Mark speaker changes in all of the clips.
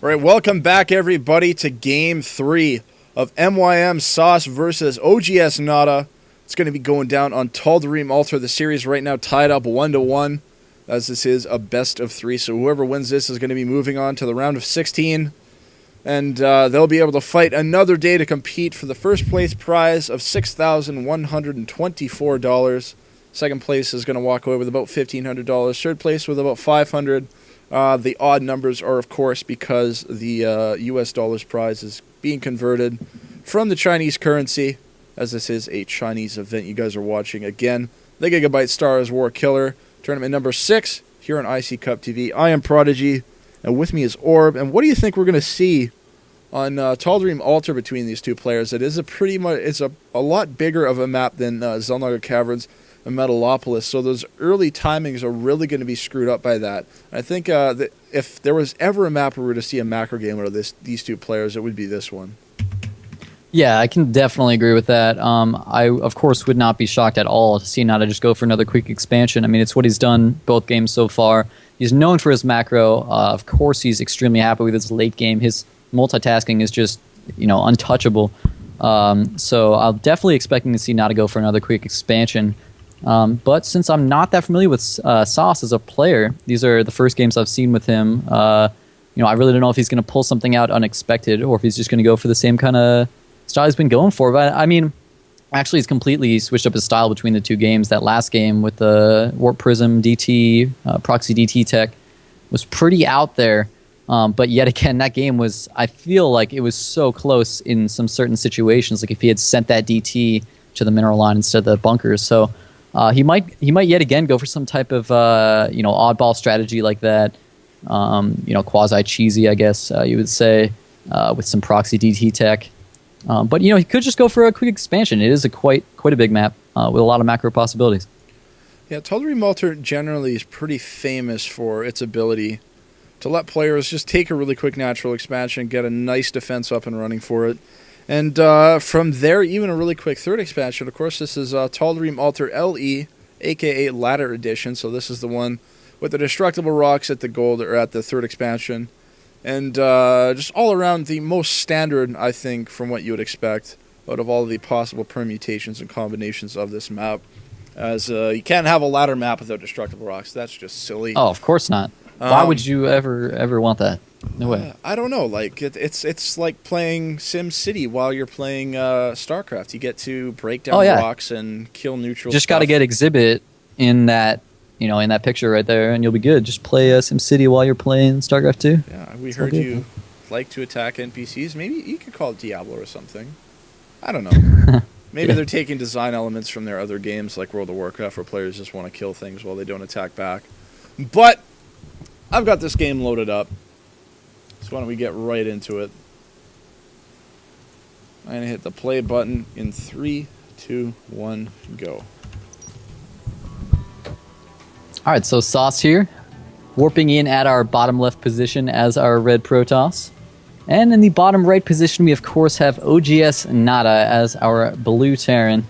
Speaker 1: All right, welcome back, everybody, to Game 3 of mYm.Sase versus oGs.NaDa. It's going to be going down on Tal'Darim Altar. The series right now tied up 1-1, as this is a best of 3. So whoever wins this is going to be moving on to the round of 16. And they'll be able to fight another day to compete for the first place prize of $6,124. Second place is going to walk away with about $1,500. Third place with about $500. The odd numbers are, of course, because the U.S. dollars prize is being converted from the Chinese currency, as this is a Chinese event you guys are watching. Again, the Gigabyte StarsWar Killer, tournament number 6 here on IC Cup TV. I am Prodigy, and with me is Orb. And what do you think we're going to see on Tal'Darim Altar between these two players? It is a lot bigger of a map than XelNaga Caverns and Metalopolis, so those early timings are really going to be screwed up by that. I think that if there was ever a map where we were to see a macro game out of these two players, it would be this one.
Speaker 2: Yeah, I can definitely agree with that. I, of course, would not be shocked at all to see NaDa just go for another quick expansion. I mean, it's what he's done both games so far. He's known for his macro. Of course, he's extremely happy with his late game. His multitasking is just, untouchable. So I'm definitely expecting to see NaDa go for another quick expansion. But since I'm not that familiar with Sase as a player, these are the first games I've seen with him. I really don't know if he's going to pull something out unexpected or if he's just going to go for the same kind of style he's been going for. But I mean, actually, he's completely switched up his style between the two games. That last game with the Warp Prism DT, Proxy DT tech was pretty out there. But yet again, that game was, I feel like it was so close in some certain situations. Like if he had sent that DT to the mineral line instead of the bunkers. So he might yet again go for some type of oddball strategy like that, quasi cheesy, I guess you would say, with some proxy DT tech. But he could just go for a quick expansion. It is quite a big map with a lot of macro possibilities.
Speaker 1: Yeah, Tal'Darim Altar generally is pretty famous for its ability to let players just take a really quick natural expansion, get a nice defense up and running for it. And from there, even a really quick third expansion. Of course, this is Tal'Darim Altar LE, a.k.a. Ladder Edition. So this is the one with the destructible rocks at the gold or at the third expansion. And just all around the most standard, I think, from what you would expect out of all of the possible permutations and combinations of this map. As you can't have a ladder map without destructible rocks. That's just silly.
Speaker 2: Oh, of course not. Why would you ever want that? No way.
Speaker 1: I don't know. Like it's like playing Sim City while you're playing StarCraft. You get to break down rocks and kill neutral.
Speaker 2: Just got to get Exhibit in that picture right there, and you'll be good. Just play Sim City while you're playing StarCraft 2.
Speaker 1: Yeah, we heard you like to attack NPCs. Maybe you could call it Diablo or something. I don't know. Maybe they're taking design elements from their other games like World of Warcraft, where players just want to kill things while they don't attack back. But I've got this game loaded up. So why don't we get right into it? I'm going to hit the play button in 3, 2, 1, go.
Speaker 2: All right, so Sase here, warping in at our bottom left position as our red Protoss. And in the bottom right position, we of course have oGs.NaDa as our blue Terran.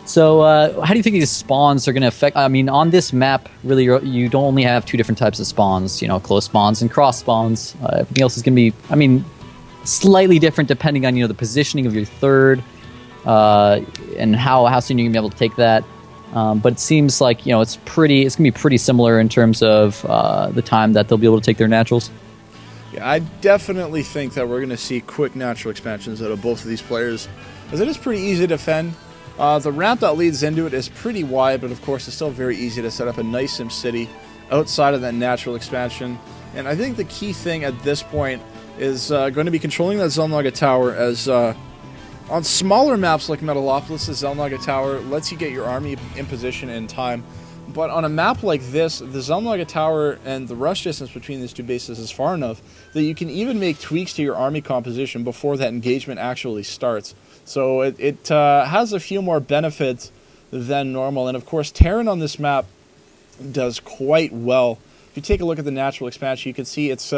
Speaker 2: So how do you think these spawns are going to affect... I mean, on this map, really, you don't only have two different types of spawns, close spawns and cross spawns. Everything else is going to be, slightly different depending on, the positioning of your third and how soon you're going to be able to take that. But it seems like, it's going to be pretty similar in terms of the time that they'll be able to take their naturals.
Speaker 1: Yeah, I definitely think that we're going to see quick natural expansions out of both of these players, as it is pretty easy to defend. The ramp that leads into it is pretty wide, but of course it's still very easy to set up a nice Sim City outside of that natural expansion. And I think the key thing at this point is going to be controlling that XelNaga Tower, as on smaller maps like Metalopolis, the XelNaga Tower lets you get your army in position in time. But on a map like this, the XelNaga Tower and the rush distance between these two bases is far enough that you can even make tweaks to your army composition before that engagement actually starts. So it has a few more benefits than normal. And of course, Terran on this map does quite well. If you take a look at the natural expansion, you can see it's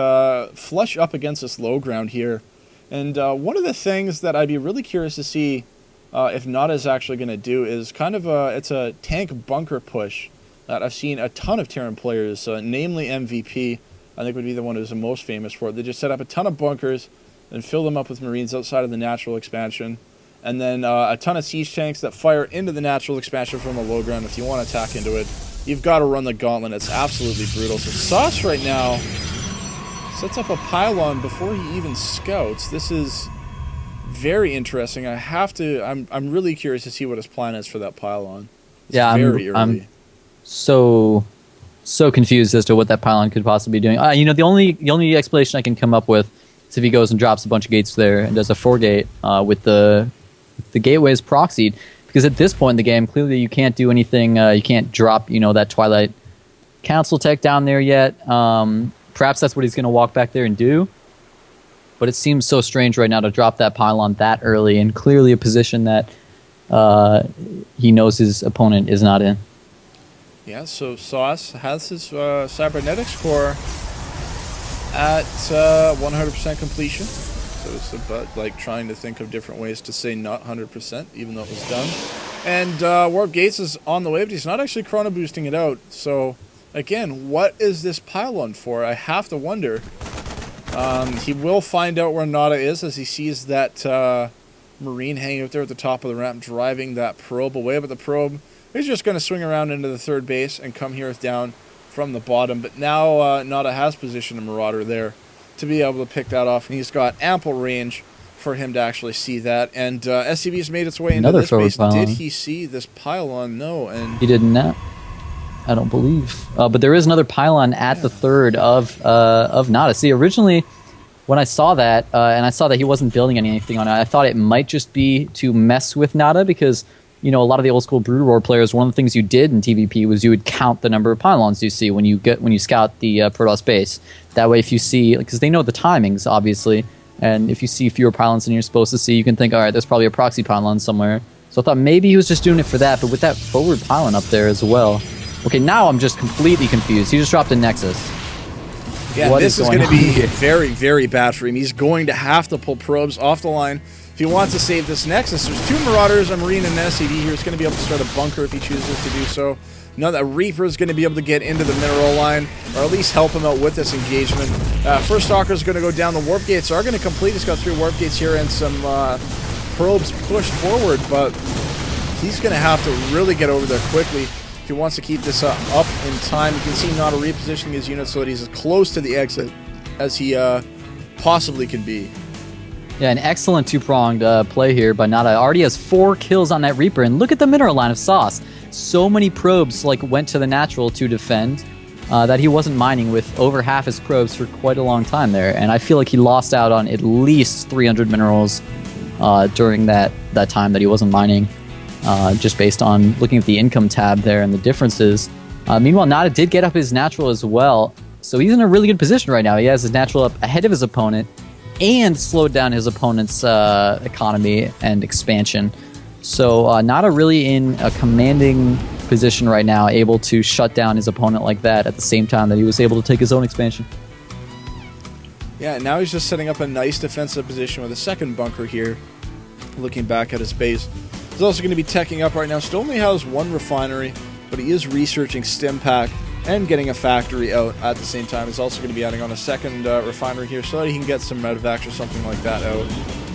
Speaker 1: flush up against this low ground here. And one of the things that I'd be really curious to see if NaDa is actually going to do is kind of it's a tank bunker push that I've seen a ton of Terran players, namely MVP, I think would be the one who's the most famous for it. They just set up a ton of bunkers and fill them up with Marines outside of the natural expansion. And then a ton of siege tanks that fire into the natural expansion from the low ground. If you want to attack into it, you've got to run the gauntlet. It's absolutely brutal. So Sase right now sets up a pylon before he even scouts. This is very interesting. I'm really curious to see what his plan is for that pylon. It's very early.
Speaker 2: I'm so confused as to what that pylon could possibly be doing. The only explanation I can come up with is if he goes and drops a bunch of gates there and does a 4-gate with the gateways proxied. Because at this point in the game, clearly you can't do anything. You can't drop that Twilight Council tech down there yet. Perhaps that's what he's going to walk back there and do. But it seems so strange right now to drop that pylon that early, and clearly a position that he knows his opponent is not in.
Speaker 1: Yeah, so Sase has his cybernetics core at 100% completion. So it's about like trying to think of different ways to say not 100%, even though it was done. And Warp Gates is on the way, but he's not actually chrono boosting it out. So again, what is this pylon for? I have to wonder. He will find out where NaDa is as he sees that Marine hanging out there at the top of the ramp, driving that probe away. But the probe is just going to swing around into the third base and come here down from the bottom. But now NaDa has positioned a Marauder there to be able to pick that off, and he's got ample range for him to actually see that. And SCV's made its way into this base.
Speaker 2: Pylon.
Speaker 1: Did he see this pylon? No. And
Speaker 2: he did not. I don't believe. But there is another pylon at the third of NaDa. See, originally, when I saw that, and I saw that he wasn't building anything on it, I thought it might just be to mess with NaDa because, a lot of the old school Brood War players, one of the things you did in TVP was you would count the number of pylons you see when you scout the Protoss base. That way, if you see, because they know the timings, obviously, and if you see fewer pylons than you're supposed to see, you can think, all right, there's probably a proxy pylon somewhere. So I thought maybe he was just doing it for that, but with that forward pylon up there as well. Okay, now I'm just completely confused. He just dropped a Nexus.
Speaker 1: Yeah, this is going to be very, very bad for him. He's going to have to pull probes off the line if he wants to save this Nexus. There's 2 Marauders, a Marine, and an SCV here. He's going to be able to start a bunker if he chooses to do so. Now that Reaper is going to be able to get into the mineral line, or at least help him out with this engagement. First Stalker is going to go down. The Warp Gates are going to complete. He's got 3 Warp Gates here and some probes pushed forward, but he's going to have to really get over there quickly if he wants to keep this up in time. You can see NaDa repositioning his unit so that he's as close to the exit as he possibly can be.
Speaker 2: Yeah, an excellent 2-pronged play here by NaDa. Already has 4 kills on that Reaper, and look at the mineral line of Sase. So many probes went to the natural to defend that he wasn't mining with over half his probes for quite a long time there, and I feel like he lost out on at least 300 minerals during that time that he wasn't mining. Just based on looking at the income tab there and the differences. Meanwhile, NaDa did get up his natural as well, so he's in a really good position right now. He has his natural up ahead of his opponent and slowed down his opponent's economy and expansion. So NaDa really in a commanding position right now, able to shut down his opponent like that at the same time that he was able to take his own expansion.
Speaker 1: Yeah, now he's just setting up a nice defensive position with a second bunker here, looking back at his base. He's also going to be teching up right now. Still only has 1 refinery, but he is researching Stimpack and getting a factory out at the same time. He's also going to be adding on a second refinery here so that he can get some medevacs or something like that out.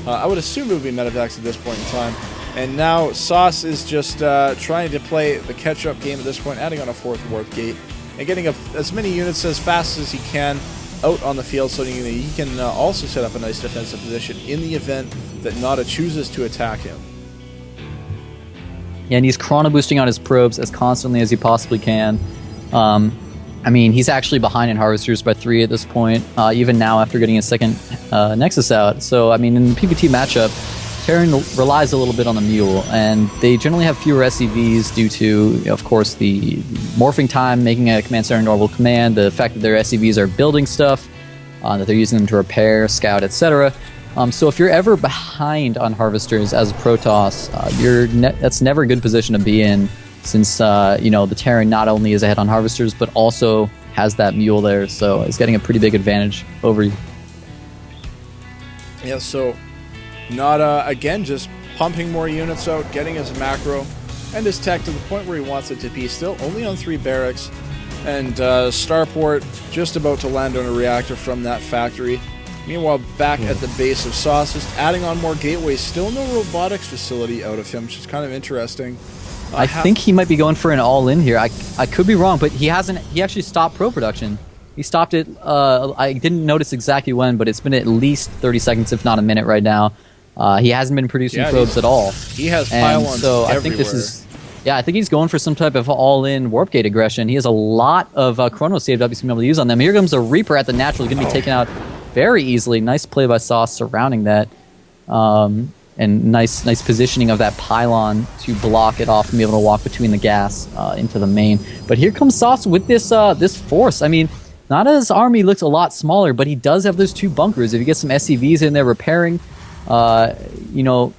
Speaker 1: I would assume it would be medevacs at this point in time. And now Sase is just trying to play the catch-up game at this point, adding on a 4th Warp Gate and getting as many units as fast as he can out on the field so that he can also set up a nice defensive position in the event that NaDa chooses to attack him.
Speaker 2: Yeah, and he's chrono boosting out his probes as constantly as he possibly can. He's actually behind in Harvesters by 3 at this point, even now after getting his second Nexus out. So, in the PvT matchup, Terran relies a little bit on the Mule, and they generally have fewer SCVs due to, of course, the morphing time, making a command center normal command, the fact that their SCVs are building stuff, that they're using them to repair, scout, etc. So if you're ever behind on Harvesters as a Protoss, that's never a good position to be in, since the Terran not only is ahead on Harvesters, but also has that Mule there, so it's getting a pretty big advantage over you.
Speaker 1: Yeah, so NaDa, again, just pumping more units out, getting his macro and his tech to the point where he wants it to be. Still only on 3 barracks. and Starport just about to land on a reactor from that factory. Meanwhile, back at the base of Sase, just adding on more gateways. Still no robotics facility out of him, which is kind of interesting.
Speaker 2: I think he might be going for an all-in here. I could be wrong, but he hasn't. He actually stopped probe production. He stopped it. I didn't notice exactly when, but it's been at least 30 seconds, if not a minute, right now. He hasn't been producing probes at all.
Speaker 1: He has pylons
Speaker 2: so
Speaker 1: everywhere.
Speaker 2: I think this is. Yeah, I think he's going for some type of all-in warp gate aggression. He has a lot of chrono saved up he's going to be able to use on them. Here comes a Reaper at the natural. He's going to be taken out very easily. Nice play by Sase surrounding that. And nice positioning of that pylon to block it off and be able to walk between the gas into the main. But here comes Sase with this force. I mean, NaDa's army looks a lot smaller, but he does have those 2 bunkers. If you get some SCVs in there repairing, you know,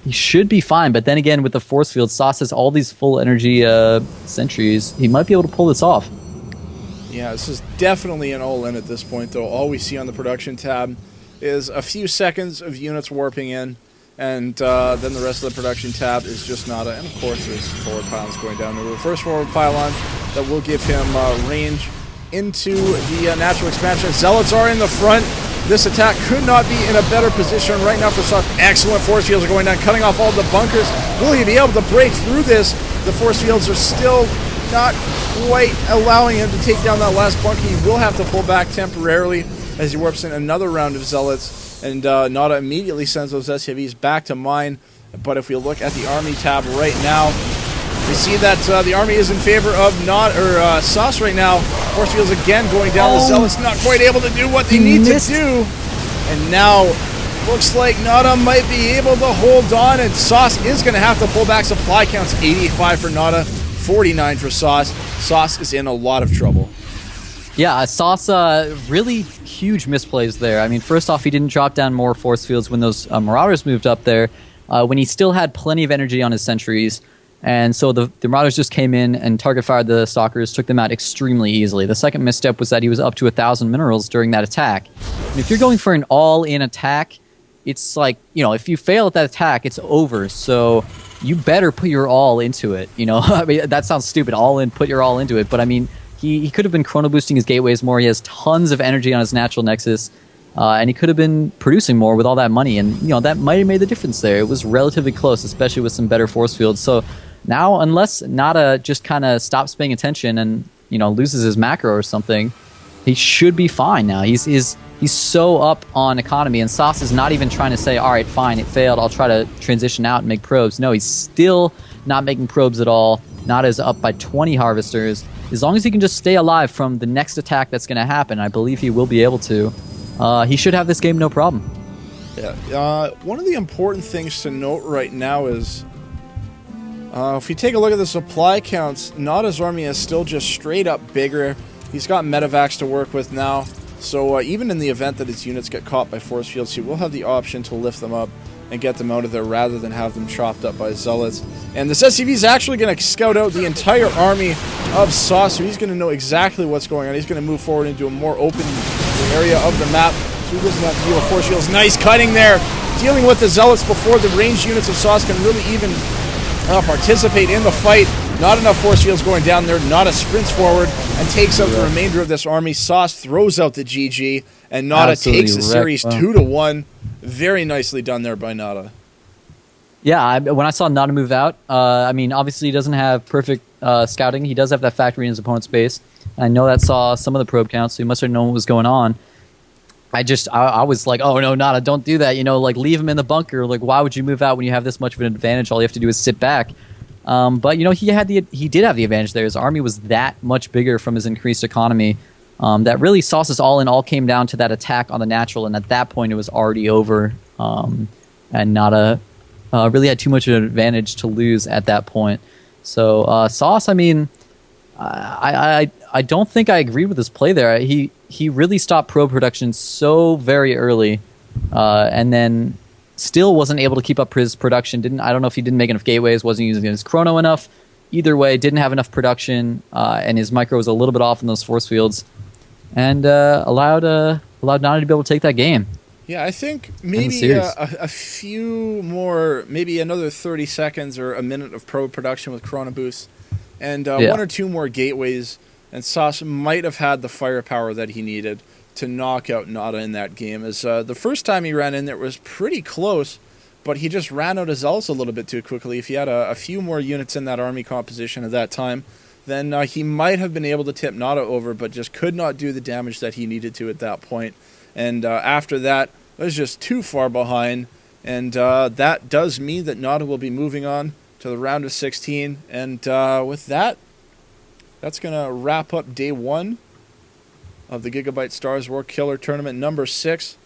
Speaker 2: he should be fine. But then again, with the force field, Sase has all these full energy sentries. He might be able to pull this off.
Speaker 1: Yeah, this is definitely an all-in at this point, though. All we see on the production tab is a few seconds of units warping in, and then the rest of the production tab is just NaDa. And of course, there's forward pylons going down. The first forward pylon that will give him range into the natural expansion. Zealots are in the front. This attack could not be in a better position right now for Sase. Excellent force fields are going down, cutting off all the bunkers. Will he be able to break through this? The force fields are still not quite allowing him to take down that last bunker. He will have to pull back temporarily as he warps in another round of Zealots. And NaDa immediately sends those SCVs back to mine. But if we look at the army tab right now, we see that the army is in favor of Sase right now. Force fields again going down. The Zealots not quite able to do what they need to do. And now looks like NaDa might be able to hold on, and Sase is going to have to pull back. Supply counts 85 for NaDa, 49 for Sase. Sase is in a lot of trouble.
Speaker 2: Yeah, Sase, really huge misplays there. I mean, first off, he didn't drop down more force fields when those Marauders moved up there, when he still had plenty of energy on his sentries. And so the Marauders just came in and target fired the Stalkers, took them out extremely easily. The second misstep was that he was up to 1,000 minerals during that attack. And if you're going for an all-in attack, it's like, you know, if you fail at that attack, it's over. So you better put your all into it. You know, I mean, that sounds stupid. All in, put your all into it. But I mean, he could have been chrono boosting his gateways more. He has tons of energy on his natural nexus. And he could have been producing more with all that money. And, you know, that might have made the difference there. It was relatively close, especially with some better force fields. So now, unless NaDa just kind of stops paying attention and, you know, loses his macro or something, he should be fine now. He's so up on economy, and Sase is not even trying to say, all right, fine, it failed, I'll try to transition out and make probes. No, he's still not making probes at all. NaDa is up by 20 harvesters. As long as he can just stay alive from the next attack that's going to happen, I believe he will be able to. He should have this game no problem.
Speaker 1: Yeah. One of the important things to note right now is, if you take a look at the supply counts, NaDa's army is still just straight up bigger. He's got medevacs to work with now, so even in the event that his units get caught by force fields, he will have the option to lift them up and get them out of there rather than have them chopped up by Zealots. And this SCV is actually going to scout out the entire army of Sase, so he's going to know exactly what's going on. He's going to move forward into a more open area of the map, so he doesn't have to deal with force fields. Nice cutting there, dealing with the Zealots before the ranged units of Sase can really even participate in the fight. Not enough force fields going down there. NaDa sprints forward and takes out the remainder of this army. Sase throws out the GG, and NaDa takes the series 2-1. Very nicely done there by NaDa.
Speaker 2: Yeah, when I saw NaDa move out, I mean, obviously he doesn't have perfect scouting. He does have that factory in his opponent's base. I know that saw some of the probe counts, so he must have known what was going on. I was like, oh no, NaDa, don't do that. You know, like, leave him in the bunker. Like, why would you move out when you have this much of an advantage? All you have to do is sit back. But you know, he did have the advantage there. His army was that much bigger from his increased economy. That really Sase's all came down to that attack on the natural, and at that point it was already over. And NaDa really had too much of an advantage to lose at that point. So Sase, I mean, I don't think I agreed with his play there. He really stopped probe production so very early, and then still wasn't able to keep up his production. I don't know if he didn't make enough gateways, wasn't using his chrono enough. Either way, didn't have enough production, and his micro was a little bit off in those force fields, and allowed NaDa to be able to take that game.
Speaker 1: Yeah, I think maybe a few more, maybe another 30 seconds or a minute of probe production with chrono boost, and 1 or 2 more gateways and Sase might have had the firepower that he needed to knock out NaDa in that game. As the first time he ran in there was pretty close, but he just ran out of Zealous a little bit too quickly. If he had a few more units in that army composition at that time, then he might have been able to tip NaDa over, but just could not do the damage that he needed to at that point. And after that, it was just too far behind, and that does mean that NaDa will be moving on to the round of 16. And with that, that's going to wrap up day 1 of the Gigabyte StarsWar Killer Tournament number 6.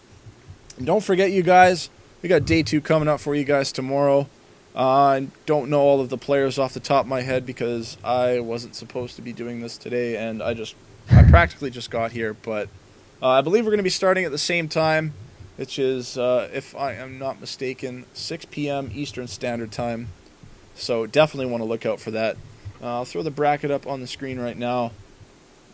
Speaker 1: And don't forget, you guys, we got day 2 coming up for you guys tomorrow. I don't know all of the players off the top of my head because I wasn't supposed to be doing this today, and I practically just got here. But I believe we're going to be starting at the same time, which is, if I am not mistaken, 6 p.m. Eastern Standard Time. So definitely want to look out for that. I'll throw the bracket up on the screen right now.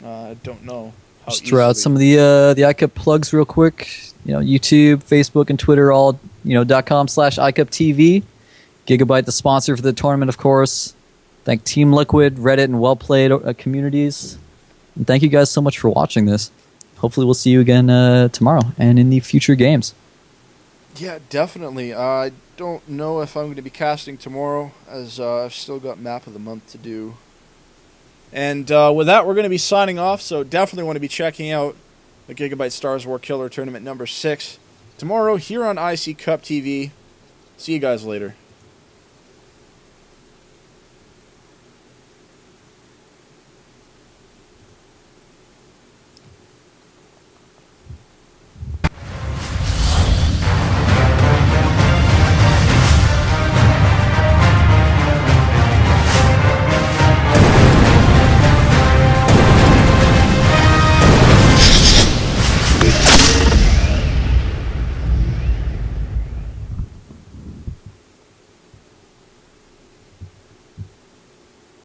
Speaker 1: I don't know how
Speaker 2: just throw out some of the iCup plugs real quick. YouTube, Facebook, and Twitter, all .com/iCupTV. Gigabyte, the sponsor for the tournament, of course. Thank Team Liquid, Reddit, and Well Played communities. And thank you guys so much for watching this. Hopefully we'll see you again tomorrow and in the future games.
Speaker 1: Yeah, definitely. I don't know if I'm going to be casting tomorrow, as I've still got Map of the Month to do. And with that, we're going to be signing off, so definitely want to be checking out the Gigabyte StarsWar Killer Tournament number 6 tomorrow here on IC Cup TV. See you guys later.